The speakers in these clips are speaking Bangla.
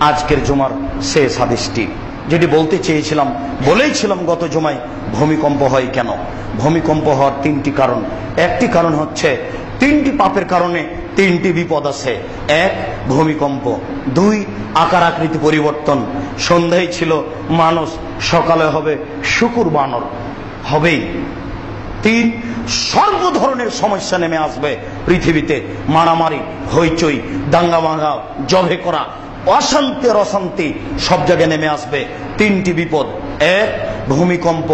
আজকের জুমার শেষ হাদিসটি, যেটি বলতে চেয়েছিলাম, বলেইছিলাম গত জুমায়, ভূমিকম্প হয় কেন? ভূমিকম্প হওয়ার তিনটি কারণ। একটি কারণ হচ্ছে তিনটি পাপের কারণে তিনটি বিপদ আছে। এক, ভূমিকম্প। দুই, আকার আকৃতি পরিবর্তন। সন্ধ্যায় ছিল মানুষ, সকালে হবে শুকুর বানর, হবেই। তিন, সর্ব ধরনের সমস্যা নেমে আসবে পৃথিবীতে। মারামারি, হইচই, দাঙ্গা ভাঙ্গা, জবে করা, অশান্তির অশান্তি সব জায়গায় নেমে আসবে। তিনটি বিপদ। এক, ভূমিকম্প।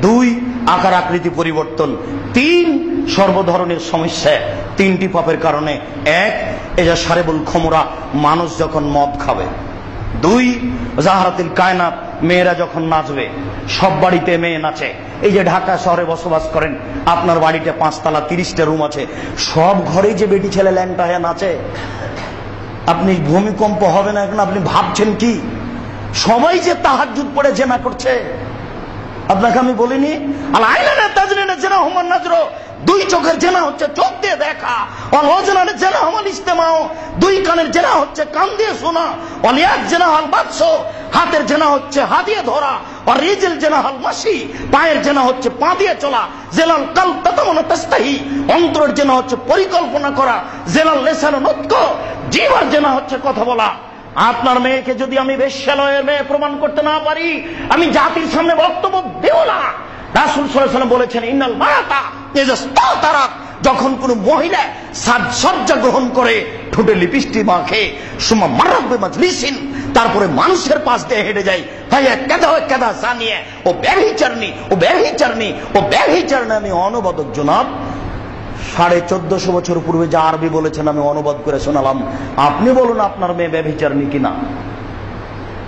দুই, আকার আকৃতি পরিবর্তন। তিন, সর্ব ধরনের সমস্যা। তিনটি পাপের কারণে। এক, এজা সারেবুল খমরা, মানুষ যখন মদ খাবে। দুই, জাহারাতিল কায়নাত, মেয়েরা যখন নাচবে। সব বাড়িতে মেয়ে নাচে। এই যে ঢাকা শহরে বসবাস করেন, আপনার বাড়িতে 5 তলা 30টা রুম আছে, সব ঘরেই যে বেটি ছেলে ল্যাংটা হয়ে নাচে। আপনি ভূমিকম্প হবে না এখন আপনি ভাবছেন কি? সবাই যে তাহাজ্জুদ পড়ে জেনা করছে। আপনাকে আমি বলিনি আল আইনানা তাজরিনা জানাহুমান নাজরু, দুই চোখের জেনা হচ্ছে চোখ দিয়ে দেখা। ওয়াল ওজনানে জানাহুমাল ইস্তেমাউ, দুই কানের জেনা হচ্ছে কান দিয়ে শোনা। ওয়াল ইয়াদ জানাহাল বাতস, হাতের জেনা হচ্ছে হাত দিয়ে ধরা। আর রিজল জানাহাল মাশি, পায়ের জেনা হচ্ছে পা দিয়ে চলা। জেলাল কালব তাতামনা তাস্তাহি, অন্তরের জেনা হচ্ছে পরিকল্পনা করা। জেলাল লিসানু নুতক, জিহ্বার জেনা হচ্ছে কথা বলা। আপনার মেয়েকে যদি আমি বেশ্যালয়ের মেয়ে প্রমাণ করতে না পারি, আমি জাতির সামনে বক্তব্য দেব না। রাসূল সাল্লাল্লাহু আলাইহি ওয়াসাল্লাম বলেছেন, ইন্নাল মারাতা ইজাস্তাতারাত, যখন কোন মহিলা সাজসজ্জা গ্রহণ করে, ঠোঁটে লিপস্টিক মাখে, সুমা মারাত বিমাজলিসিন, তারপরে মানুষের পাশ দিয়ে হেঁটে যায়, ভাইয়া কেদা হয় কেদা জানিয়ে, ও ব্যভিচারিণী, ও ব্যভিচারিণী, ও ব্যভিচারিণী। আমি অনুবাদক জনাব, 1450 বছর পূর্বে যা আরবি বলেছেন আমি অনুবাদ করে শোনালাম। আপনি বলুন আপনার মেয়ে ব্যভিচারিণী কিনা?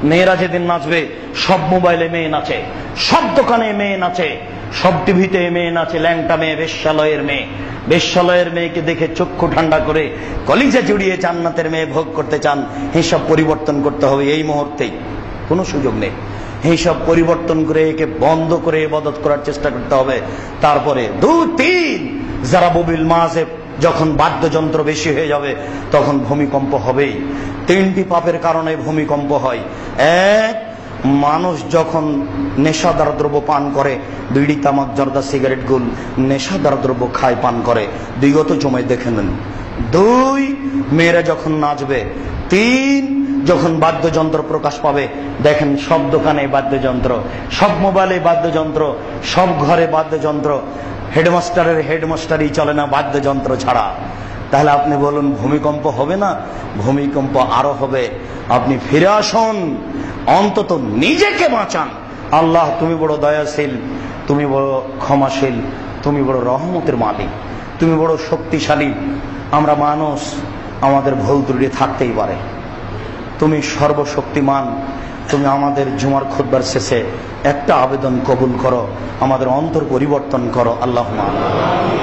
মেয়েরা যেদিন নাচবে, সব মোবাইলে মেয়ে নাচে, সব দোকানে মেয়ে নাচে, সব টিভিতে মেয়ে নাচে। ল্যাংটা মেয়ে, বেশ্যালয়ের মেয়ে। বেশ্যালয়ের মেয়েকে দেখে চক্ষু ঠান্ডা করে কলিজা জুড়িয়ে জান্নাতের মেয়ে ভোগ করতে চান, হিসাব পরিবর্তন করতে হবে এই মুহূর্তেই, কোনো সুযোগ নেই। হিসাব পরিবর্তন করে একে বন্ধ করে ইবাদত করার চেষ্টা করতে হবে। তারপরে 2, 3, যারা ববিল মাযেব, যখন বাদ্যযন্ত্র বেশি হয়ে যাবে তখন ভূমিকম্প হবেই। তিনটি পাপের কারণে ভূমিকম্প হয়। এক, মানুষ যখন নেশাদার দ্রব্য পান করে, বিড়ি, তামাক, জর্দা, সিগারেট গুল, নেশাদার দ্রব্য খায়, পান করে, বিগত সময় দেখে নেন। দুই, মেয়েরা যখন নাচবে। তিন, যখন বাদ্যযন্ত্র প্রকাশ পাবে, দেখেন সব দোকানে বাদ্যযন্ত্র, সব মোবাইলে বাদ্যযন্ত্র, সব ঘরে বাদ্যযন্ত্র। হেডমাস্টারের হেডমাস্টারই চলে না বাদ্যযন্ত্র ছাড়া। তাহলে আপনি বলুন ভূমিকম্প হবে না? ভূমিকম্প আরো হবে। আপনি ফিরে আসুন, অন্তত নিজেকে বাঁচান। আল্লাহ, তুমি বড় দয়াশীল, তুমি বড় ক্ষমাশীল, তুমি বড় রহমতের মালিক, তুমি বড় শক্তিশালী। আমরা মানুষ, আমাদের ভুল ত্রুটি থাকতেই পারে। তুমি সর্বশক্তিমান। তুমি আমাদের জুমার খুতবার শেষে একটা আবেদন কবুল করো, আমাদের অন্তর পরিবর্তন করো। আল্লাহুম্মা আমিন।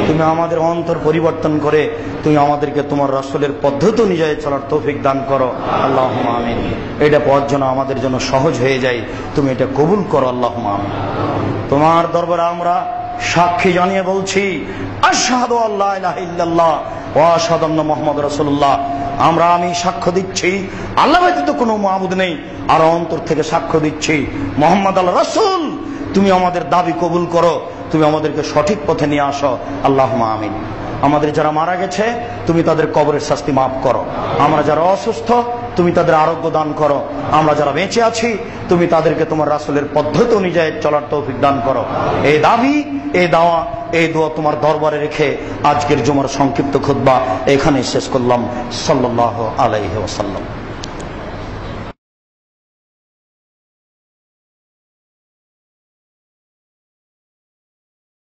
তুমি আমাদের অন্তর পরিবর্তন করে তুমি আমাদেরকে তোমার রাসূলের পদ্ধতি অনুযায়ী চলার তৌফিক দান করো। আল্লাহুম্মা আমিন। এটা পথ যেন আমাদের জন্য সহজ হয়ে যায়, তুমি এটা কবুল করো। আল্লাহুম্মা আমিন। তোমার দরবারে আমরা সাক্ষী জানিয়ে বলছি, আশহাদু আল্লা ইলাহা ইল্লাল্লাহ ওয়া আশহাদু আন্না মুহাম্মাদুর রাসূলুল্লাহ। আমি সাক্ষ্য দিচ্ছি আল্লাহ ব্যতীত কোনো মাবুদ নেই, আর অন্তর থেকে সাক্ষ্য দিচ্ছি মুহাম্মদ আল্লাহ রাসূল। তুমি আমাদের দাবি কবুল করো, তুমি আমাদেরকে সঠিক পথে নিয়ে আসো। আল্লাহুম্মা আমিন। আমাদের যারা মারা গেছে তুমি তাদের কবরের শাস্তি মাফ করো। আমরা যারা অসুস্থ তুমি তাদের আরোগ্য দান করো। আমরা যারা বেঁচে আছি তুমি তাদেরকে তোমার রাসূলের পদ্ধতি অনুযায়ী চলার তৌফিক দান করো। এই দাবি, এই দাওয়া, এই দোয়া তোমার দরবারে রেখে আজকের জুমার সংক্ষিপ্ত খুতবা এখানে শেষ করলাম। সাল্লাল্লাহু আলাইহি ওয়াসাল্লাম।